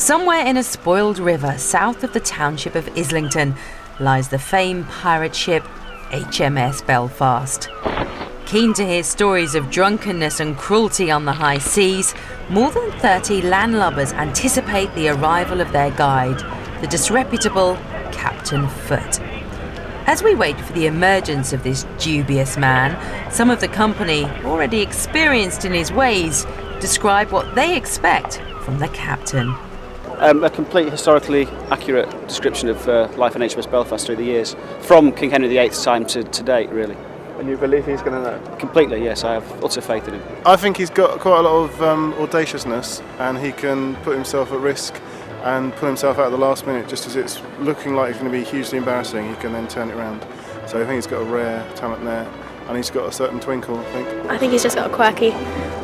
Somewhere in a spoiled river south of the township of Islington lies the famed pirate ship HMS Belfast. Keen to hear stories of drunkenness and cruelty on the high seas, more than 30 landlubbers anticipate the arrival of their guide, the disreputable Captain Foot. As we wait for the emergence of this dubious man, some of the company, already experienced in his ways, describe what they expect from the captain. A complete historically accurate description of life on HMS Belfast through the years, from King Henry VIII's time to date, really. And you believe he's going to know? Completely, yes, I have utter faith in him. I think he's got quite a lot of audaciousness, and he can put himself at risk and pull himself out at the last minute, just as it's looking like it's going to be hugely embarrassing. He can then turn it around. So I think he's got a rare talent there, and he's got a certain twinkle, I think. I think he's just got a quirky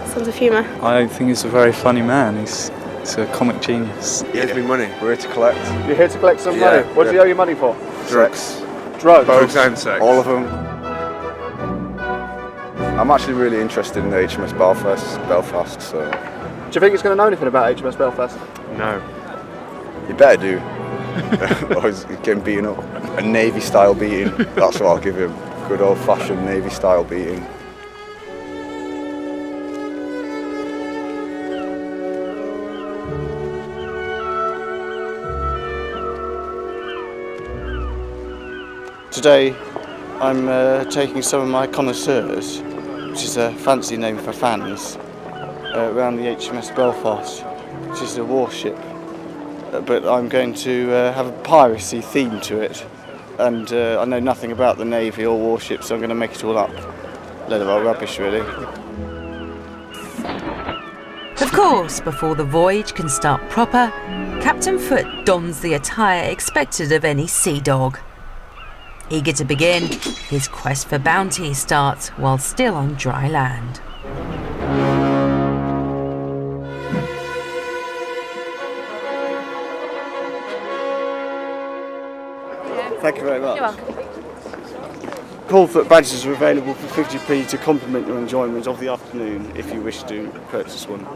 sense of humour. I think he's a very funny man. He's a comic genius. He owes me money. We're here to collect. You're here to collect some money? What do you owe your money for? Drugs. Drugs? Both and sex. All of them. I'm actually really interested in the HMS Belfast, so... Do you think he's going to know anything about HMS Belfast? No. You better do. Or he's getting beaten up. A Navy-style beating, that's what I'll give him. Good old-fashioned Navy-style beating. Today I'm taking some of my Connoisseurs, which is a fancy name for fans, around the HMS Belfast, which is a warship. But I'm going to have a piracy theme to it, and I know nothing about the Navy or warships, so I'm going to make it all up. A load of old rubbish, really. Of course, before the voyage can start proper, Captain Foot dons the attire expected of any sea dog. Eager to begin, his quest for bounty starts while still on dry land. Thank you very much. You're welcome. Call Foot badges are available for 50p to complement your enjoyment of the afternoon if you wish to purchase one.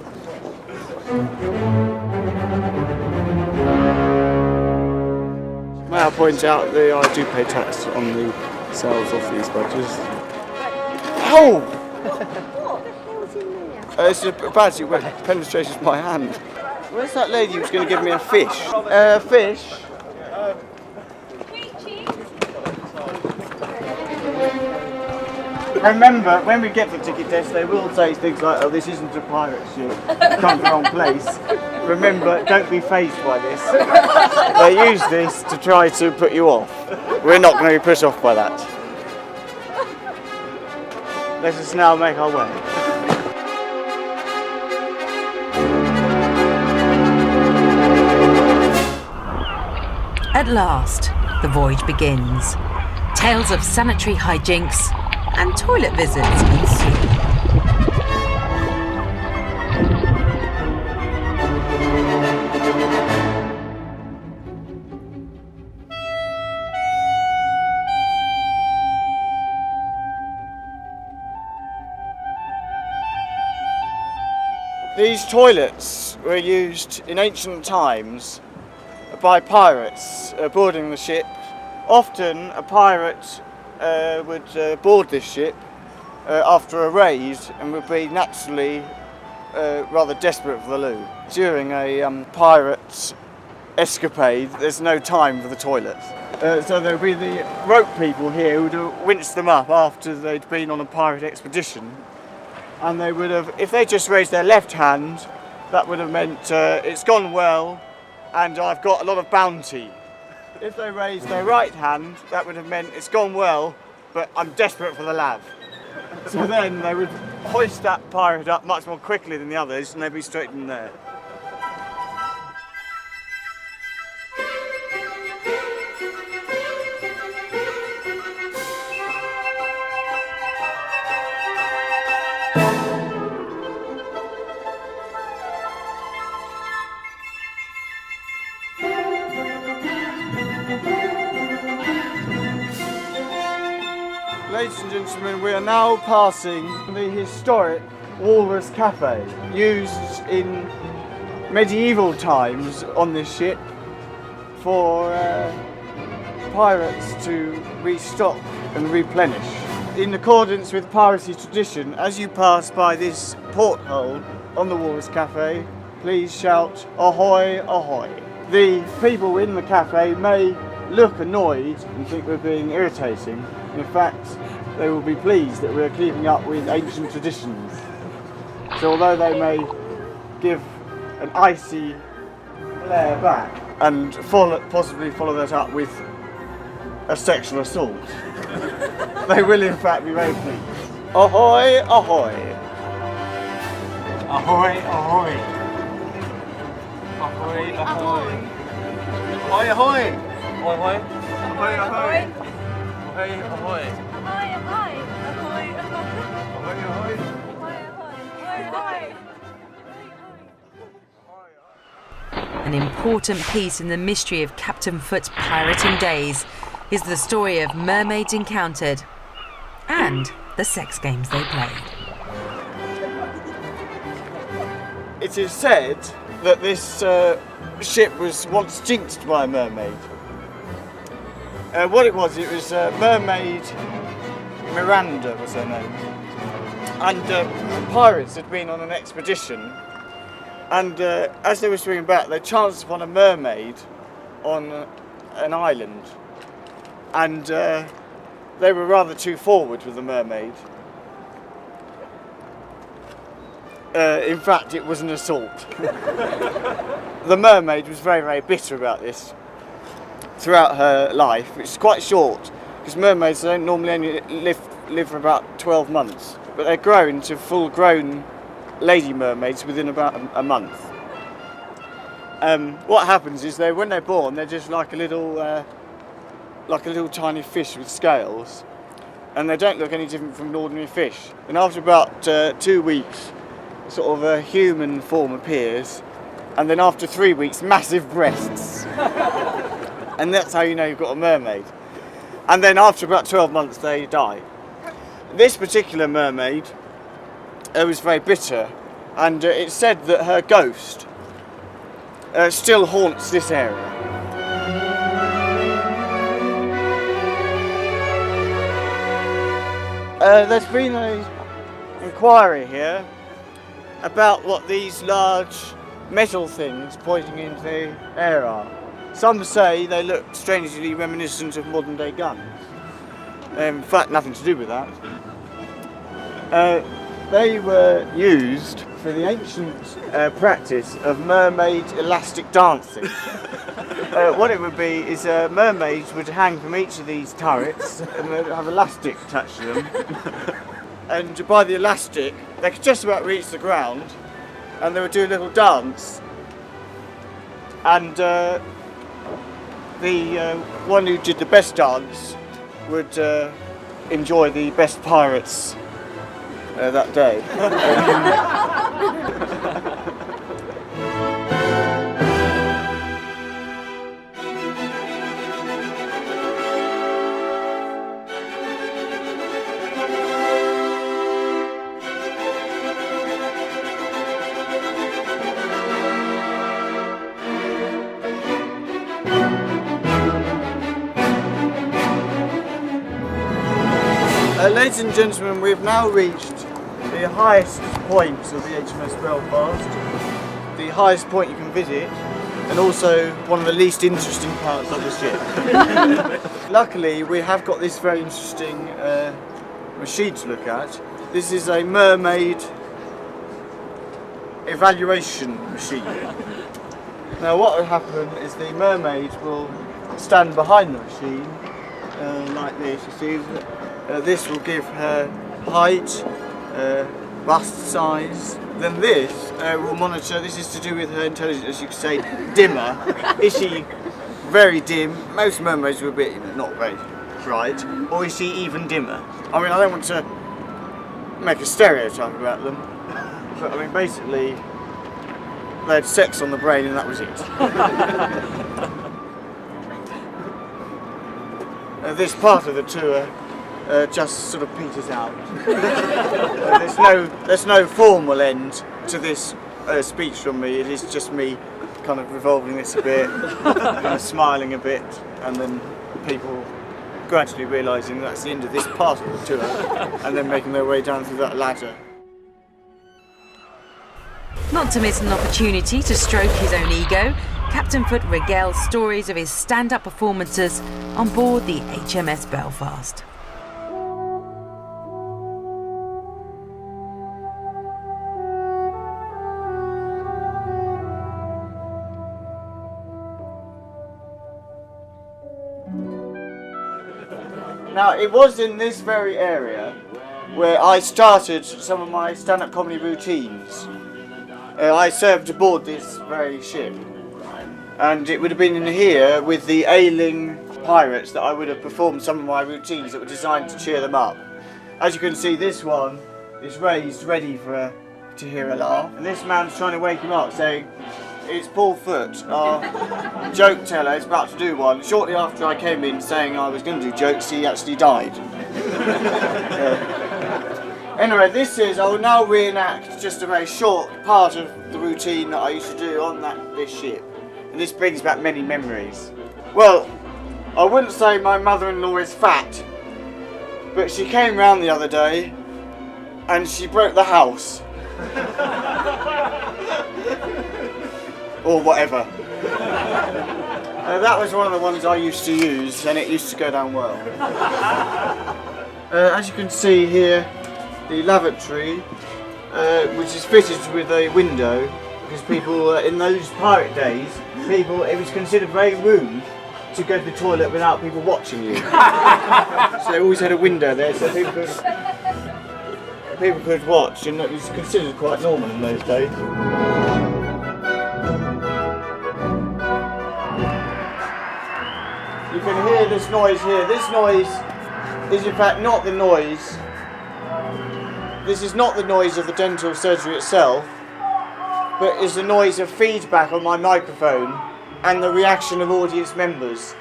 May I point out that I do pay tax on the sales of these badges. Oh! It's a badge that penetrated my hand. Where's that lady who was going to give me a fish? Fish? Remember, when we get to the ticket desk, they will say things like, oh, this isn't a pirate ship, come to the wrong place. Remember, don't be fazed by this. They use this to try to put you off. We're not going to be put off by that. Let us now make our way. At last, the voyage begins. Tales of sanitary hijinks and toilet visits ensue. These toilets were used in ancient times by pirates boarding the ship. Often a pirate would board this ship after a raid and would be naturally rather desperate for the loo. During a pirate's escapade, there's no time for the toilet. So there would be the rope people here who would winch them up after they'd been on a pirate expedition. And they would have, if they just raised their left hand, that would have meant it's gone well and I've got a lot of bounty. If they raised their right hand, that would have meant it's gone well, but I'm desperate for the lav. So then they would hoist that pirate up much more quickly than the others and they'd be straight in there. Ladies and gentlemen, we are now passing the historic Walrus Cafe, used in medieval times on this ship for pirates to restock and replenish. In accordance with piracy tradition, as you pass by this porthole on the Walrus Cafe, please shout ahoy, ahoy. The people in the cafe may look annoyed and think we're being irritating. In fact, they will be pleased that we're keeping up with ancient traditions. So although they may give an icy glare back and possibly follow that up with a sexual assault, they will in fact be very pleased. Ahoy, ahoy! Ahoy, ahoy! Ahoy, ahoy! Ahoy, ahoy! Ahoy, ahoy! Ahoy, ahoy! An important piece in the mystery of Captain Foot's pirating days is the story of mermaids encountered and the sex games they played. It is said that this ship was once jinxed by a mermaid. What it was Mermaid Miranda was her name. And pirates had been on an expedition, and as they were swimming back, they chanced upon a mermaid on an island, and they were rather too forward with the mermaid. In fact, it was an assault. The mermaid was very, very bitter about this throughout her life, which is quite short, because mermaids don't normally only live for about 12 months, but they grow into full-grown lady mermaids within about a month. What happens is when they're born, they're just like a little tiny fish with scales, and they don't look any different from an ordinary fish. And after about 2 weeks, sort of a human form appears, and then after 3 weeks, massive breasts. And that's how you know you've got a mermaid. And then after about 12 months, they die. This particular mermaid was very bitter, and it's said that her ghost still haunts this area. There's been an inquiry here about what these large metal things pointing into the air are. Some say they look strangely reminiscent of modern day guns. In fact, nothing to do with that. They were used for the ancient practice of mermaid elastic dancing. What it would be is mermaids would hang from each of these turrets and they'd have elastic attached to them. And by the elastic, they could just about reach the ground, and they would do a little dance. And the one who did the best dance would enjoy the best pirates that day. Ladies and gentlemen, we've now reached the highest point of the HMS Belfast, the highest point you can visit, and also one of the least interesting parts of the ship. Luckily, we have got this very interesting machine to look at. This is a mermaid evaluation machine. Now what will happen is the mermaid will stand behind the machine like this, you see. This will give her height, bust size. Then this will monitor, this is to do with her intelligence, as you could say, dimmer. Is she very dim? Most mermaids were a bit, not very bright. Or is she even dimmer? I mean, I don't want to make a stereotype about them, but I mean, basically, they had sex on the brain and that was it. This part of the tour just sort of peters out. There's no formal end to this speech from me. It is just me kind of revolving this a bit, kind of smiling a bit, and then people gradually realising that's the end of this part of the tour, and then making their way down through that ladder. Not to miss an opportunity to stroke his own ego, Captain Foot regales stories of his stand-up performances on board the HMS Belfast. Now, it was in this very area where I started some of my stand-up comedy routines. I served aboard this very ship, and it would have been in here with the ailing pirates that I would have performed some of my routines that were designed to cheer them up. As you can see, this one is raised ready to hear a laugh, and this man's trying to wake him up saying, "It's Paul Foot, our joke teller, is about to do one." Shortly after I came in saying I was going to do jokes, he actually died. Anyway, I will now reenact just a very short part of the routine that I used to do on this ship. And this brings back many memories. Well, I wouldn't say my mother-in-law is fat, but she came round the other day and she broke the house. Or whatever. That was one of the ones I used to use, and it used to go down well. As you can see here, the lavatory, which is fitted with a window, because people, in those pirate days, it was considered very rude to go to the toilet without people watching you. So they always had a window there, so people could watch, and it was considered quite normal in those days. You can hear this noise here. This noise is in fact not the noise. This is not the noise of the dental surgery itself, but is the noise of feedback on my microphone and the reaction of audience members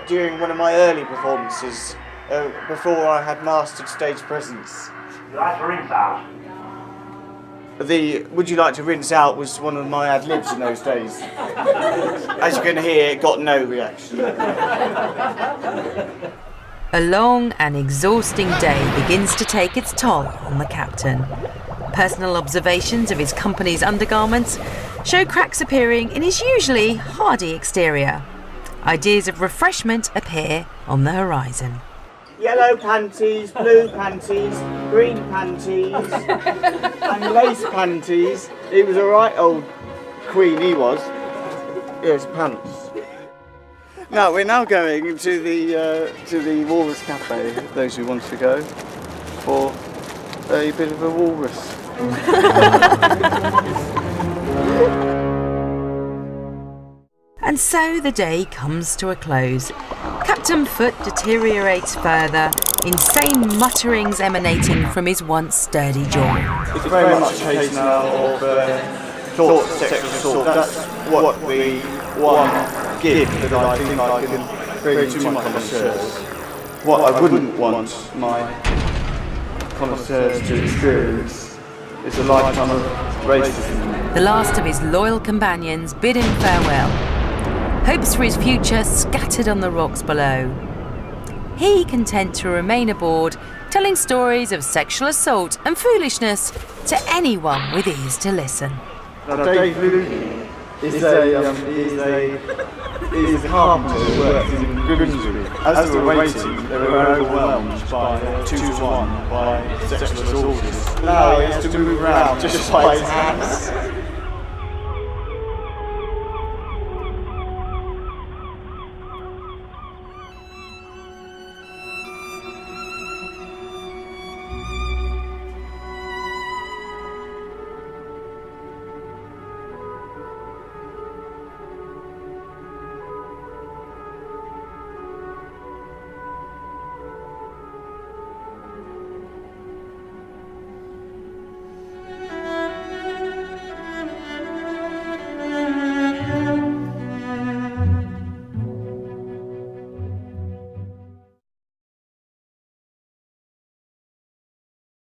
during one of my early performances, before I had mastered stage presence. Would you like to rinse out? The "would you like to rinse out" was one of my ad-libs in those days. As you can hear, it got no reaction. A long and exhausting day begins to take its toll on the captain. Personal observations of his company's undergarments show cracks appearing in his usually hardy exterior. Ideas of refreshment appear on the horizon. Yellow panties, blue panties, green panties, and lace panties. He was a right old queen, he was. Yes, pants. Now, we're now going to the Walrus Cafe, those who want to go, for a bit of a walrus. And so the day comes to a close. Captain Foot deteriorates further, insane mutterings emanating from his once sturdy jaw. It's very much a case now of thoughts, sexual assault. That's what the one gift that I think I can bring to my connoisseurs. What I wouldn't want my connoisseurs to experience is a lifetime of racism. The last of his loyal companions bid him farewell. Hopes for his future scattered on the rocks below. He content to remain aboard, telling stories of sexual assault and foolishness to anyone with ears to listen. Now, Dave Lukey is a carpenter who works in Grimsby. As they were waiting, they were overwhelmed by 2-1 by sexual assaulters. Now he has to move around just by his hands.